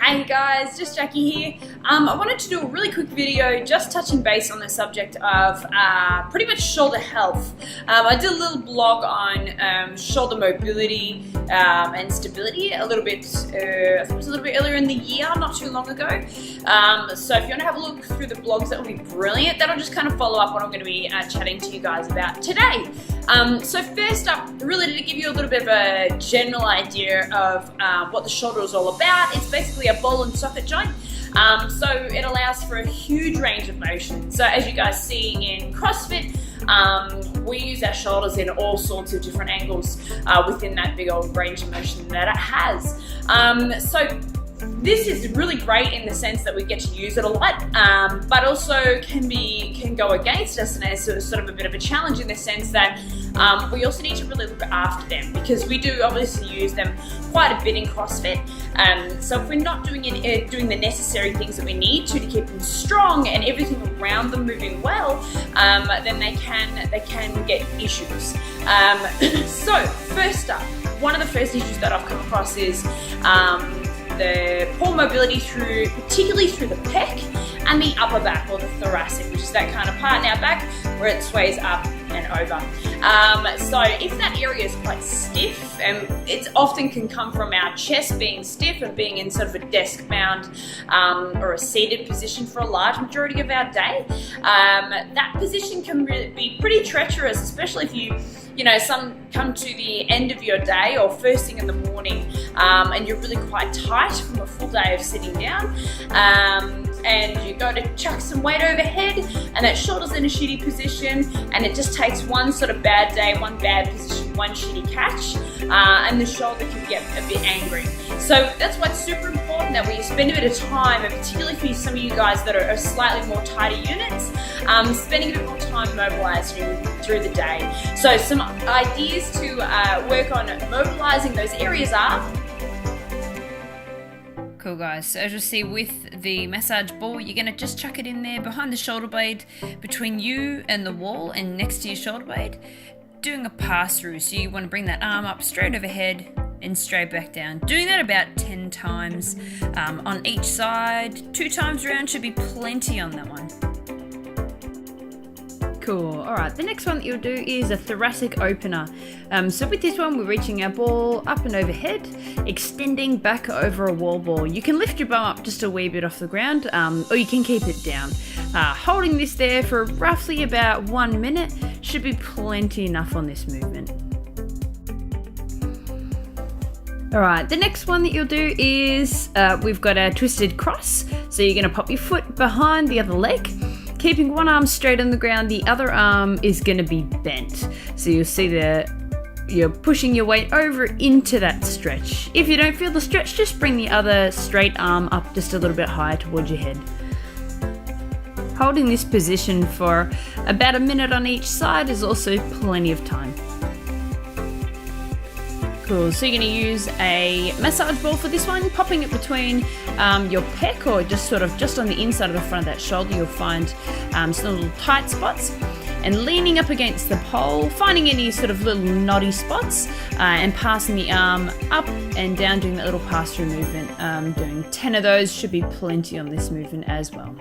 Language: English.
Hey guys, just Jackie here. I wanted to do a really quick video just touching base on the subject of pretty much shoulder health. I did a little blog on shoulder mobility and stability a little bit, I think it was a little bit earlier in the year, not too long ago. So if you want to have a look through the blogs, that would be brilliant. That'll just kind of follow up what I'm going to be chatting to you guys about today. So first up, really to give you a little bit of a general idea of what the shoulder is all about. It's basically a ball and socket joint. So it allows for a huge range of motion. So as you guys see in CrossFit, we use our shoulders in all sorts of different angles within that big old range of motion that it has. So this is really great in the sense that we get to use it a lot, but also can go against us, and it's sort of a bit of a challenge in the sense that we also need to really look after them, because we do obviously use them quite a bit in CrossFit. So if we're not doing the necessary things that we need to keep them strong and everything around them moving well, then they can get issues. So first up, one of the first issues that I've come across is the poor mobility particularly through the pec and the upper back, or the thoracic, which is that kind of part in our back where it sways up and over. So if that area is quite stiff, and it often can come from our chest being stiff and being in sort of a desk bound or a seated position for a large majority of our day, that position can be pretty treacherous, especially if some come to the end of your day or first thing in the morning, and you're really quite tight from a full day of sitting down, and you go to chuck some weight overhead and that shoulder's in a shitty position, and it just takes one sort of bad day, one bad position, one shitty catch, and the shoulder can get a bit angry. So that's why it's super important that we spend a bit of time, and particularly for some of you guys that are slightly more tighter units, spending a bit more time mobilizing through the day. So some ideas to work on mobilizing those areas are... Cool guys, so as you'll see with the massage ball, you're going to just chuck it in there behind the shoulder blade, between you and the wall and next to your shoulder blade, doing a pass through. So you want to bring that arm up straight overhead and straight back down. Doing that about 10 times on each side. 2 times around should be plenty on that one. Cool. Alright, the next one that you'll do is a thoracic opener. So with this one, we're reaching our ball up and overhead, extending back over a wall ball. You can lift your bum up just a wee bit off the ground, or you can keep it down. Holding this there for roughly about 1 minute should be plenty enough on this movement. Alright, the next one that you'll do is, we've got a twisted cross. So you're going to pop your foot behind the other leg, keeping one arm straight on the ground, the other arm is going to be bent. So you'll see you're pushing your weight over into that stretch. If you don't feel the stretch, just bring the other straight arm up just a little bit higher towards your head. Holding this position for about 1 minute on each side is also plenty of time. Cool, so you're going to use a massage ball for this one, popping it between your pec, or just on the inside of the front of that shoulder. You'll find some little tight spots, and leaning up against the pole, finding any sort of little knotty spots, and passing the arm up and down, doing that little pass-through movement. Doing 10 of those should be plenty on this movement as well.